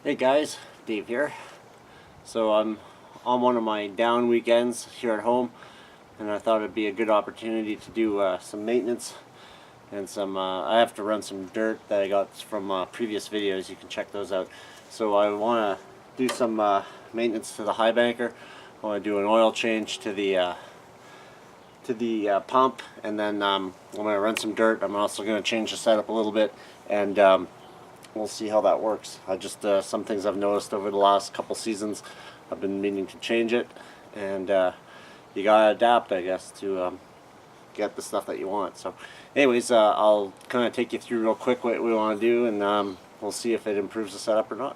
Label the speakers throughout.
Speaker 1: Hey guys, Dave here. So I'm on one of my down weekends here at home, and I thought it'd be a good opportunity to do some maintenance and some. I have to run some dirt that I got from previous videos. You can check those out. So I want to do some maintenance to the Highbanker. I want to do an oil change to the pump, and then I'm going to run some dirt. I'm also going to change the setup a little bit, and we'll see how that works. I just some things I've noticed over the last couple seasons. I've been meaning to change it, and you gotta adapt, I guess, to get the stuff that you want. So anyways, I'll kind of take you through real quick what we want to do, and we'll see if it improves the setup or not.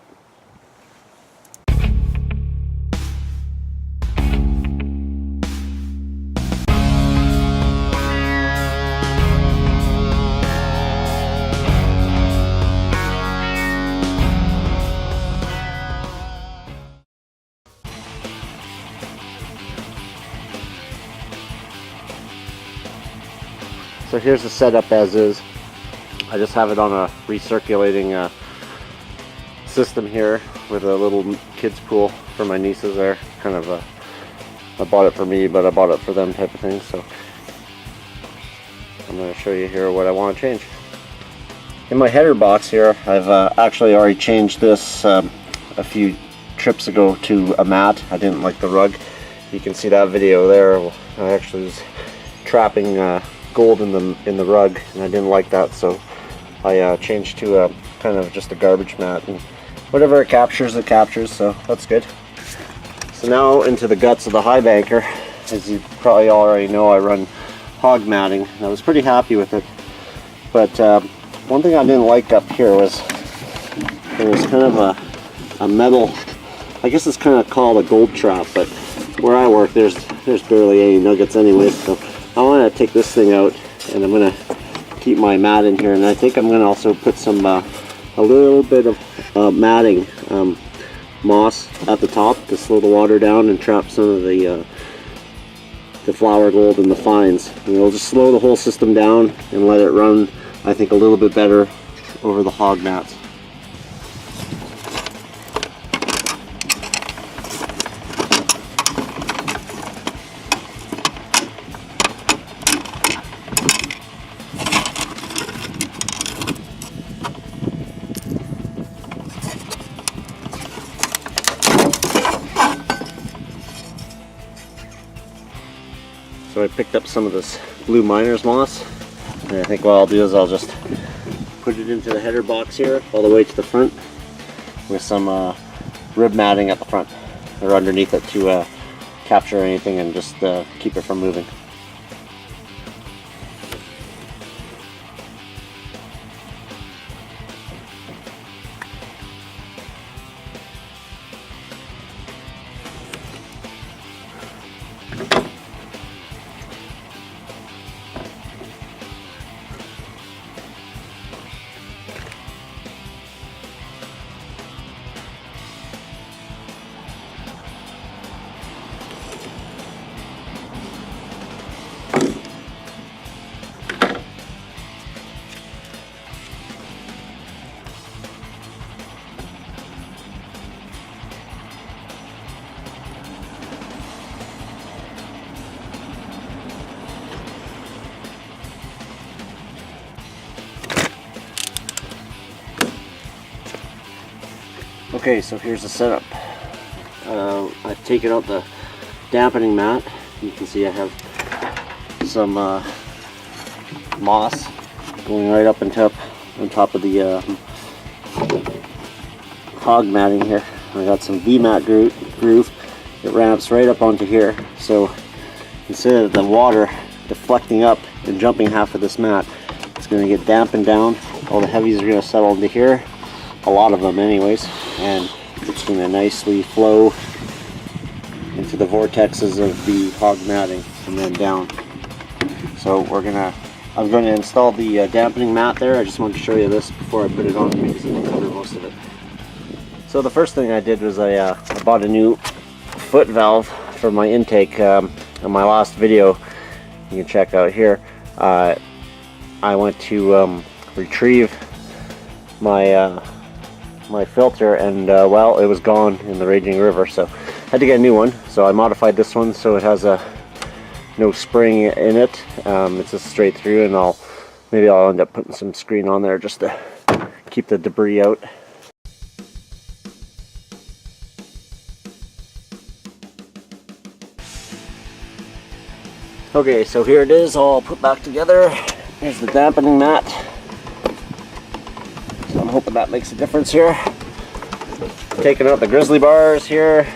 Speaker 1: So here's the setup as is. I just have it on a recirculating system here with a little kids pool for my nieces there. Kind of I bought it for me, but I bought it for them type of thing. So I'm going to show you here what I want to change. In my header box here, I've actually already changed this a few trips ago to a mat. I didn't like the rug. You can see that video there. I actually was trapping gold in the rug, and I didn't like that, so I changed to a kind of just a garbage mat, and whatever it captures, so that's good. So now into the guts of the Highbanker. As you probably already know, I run hog matting, and I was pretty happy with it, but one thing I didn't like up here was there was kind of a metal, I guess it's kind of called a gold trap, but where I work there's barely any nuggets anyway, so I want to take this thing out, and I'm going to keep my mat in here, and I think I'm going to also put some a little bit of matting, moss at the top to slow the water down and trap some of the flower gold and the fines. And it'll just slow the whole system down and let it run, I think, a little bit better over the hog mats. So I picked up some of this blue miner's moss, and I think what I'll do is I'll just put it into the header box here all the way to the front with some rib matting at the front or underneath it to capture anything and just keep it from moving. Okay, so here's the setup. I've taken out the dampening mat. You can see I have some moss going right up on top of the hog matting here. I got some V-mat groove. It ramps right up onto here. So instead of the water deflecting up and jumping half of this mat, it's going to get dampened down. All the heavies are going to settle into here. A lot of them anyways, and it's going to nicely flow into the vortexes of the hog matting and then down. So I'm going to install the dampening mat there. I just wanted to show you this before I put it on because it'll cover most of it. So the first thing I did was I bought a new foot valve for my intake. In my last video you can check out here, I went to retrieve my my filter, and well, it was gone in the raging river, so I had to get a new one. So I modified this one so it has no spring in it. It's just straight through, and maybe I'll end up putting some screen on there just to keep the debris out. Okay, so here it is all put back together. Here's the dampening mat. So I'm hoping that makes a difference here. Taking out the grizzly bars here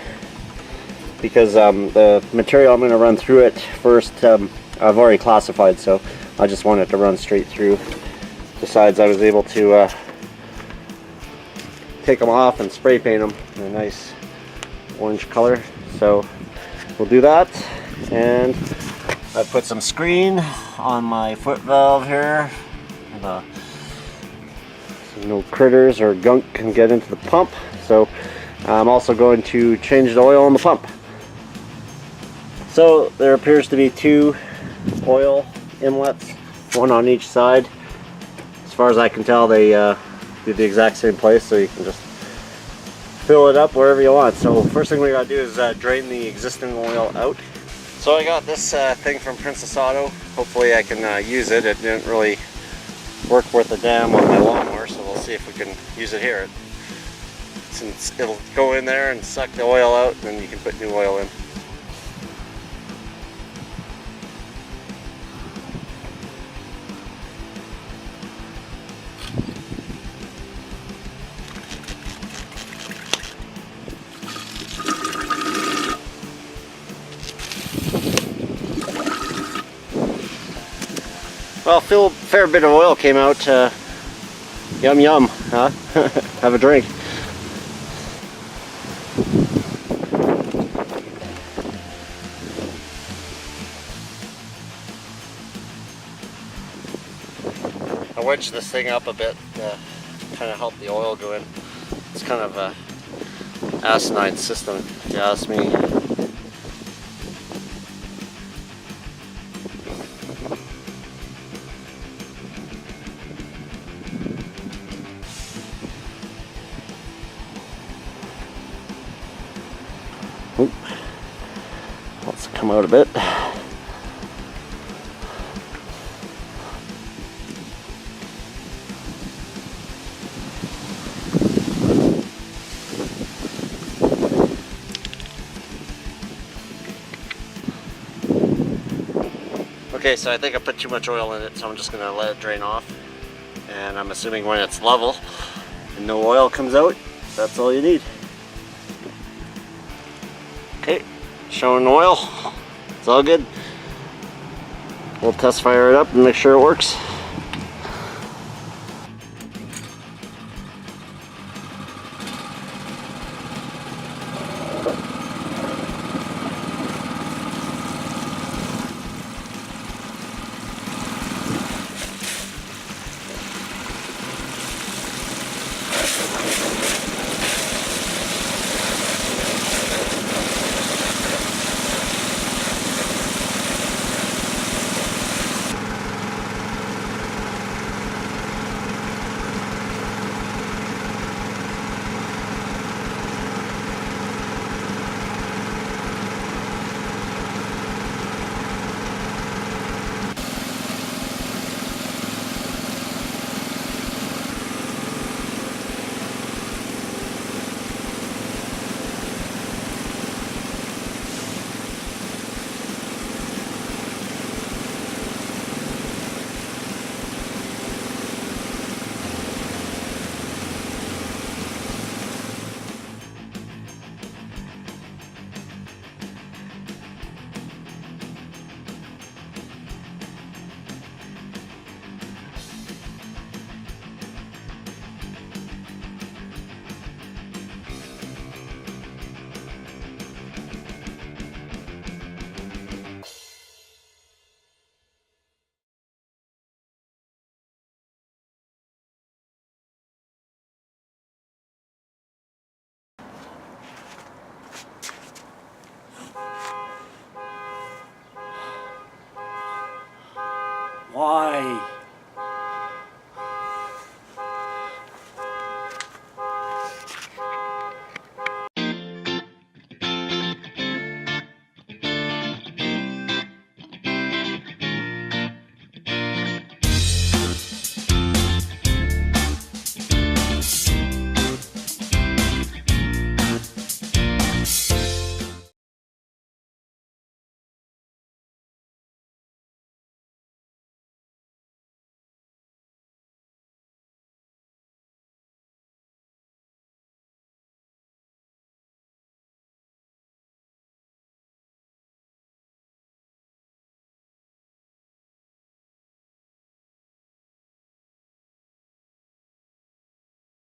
Speaker 1: because the material I'm going to run through it first, I've already classified, so I just want it to run straight through. Besides, I was able to take them off and spray paint them in a nice orange color. So we'll do that, and I put some screen on my foot valve here. So no critters or gunk can get into the pump. So I'm also going to change the oil in the pump. So there appears to be 2 oil inlets, one on each side. As far as I can tell, they do the exact same place, so you can just fill it up wherever you want. So first thing we gotta do is drain the existing oil out. So I got this thing from Princess Auto. Hopefully I can use it. It didn't really work worth a damn on my lawnmower, so we'll see if we can use it here. Since it'll go in there and suck the oil out, and then you can put new oil in. Well, a fair bit of oil came out. Yum yum, huh? Have a drink. I wedged this thing up a bit to kind of help the oil go in. It's kind of a asinine system, if you ask me. Oop. Let's come out a bit. Okay, so I think I put too much oil in it, so I'm just going to let it drain off. And I'm assuming when it's level and no oil comes out, that's all you need. Okay, showing oil. It's all good. We'll test fire it up and make sure it works.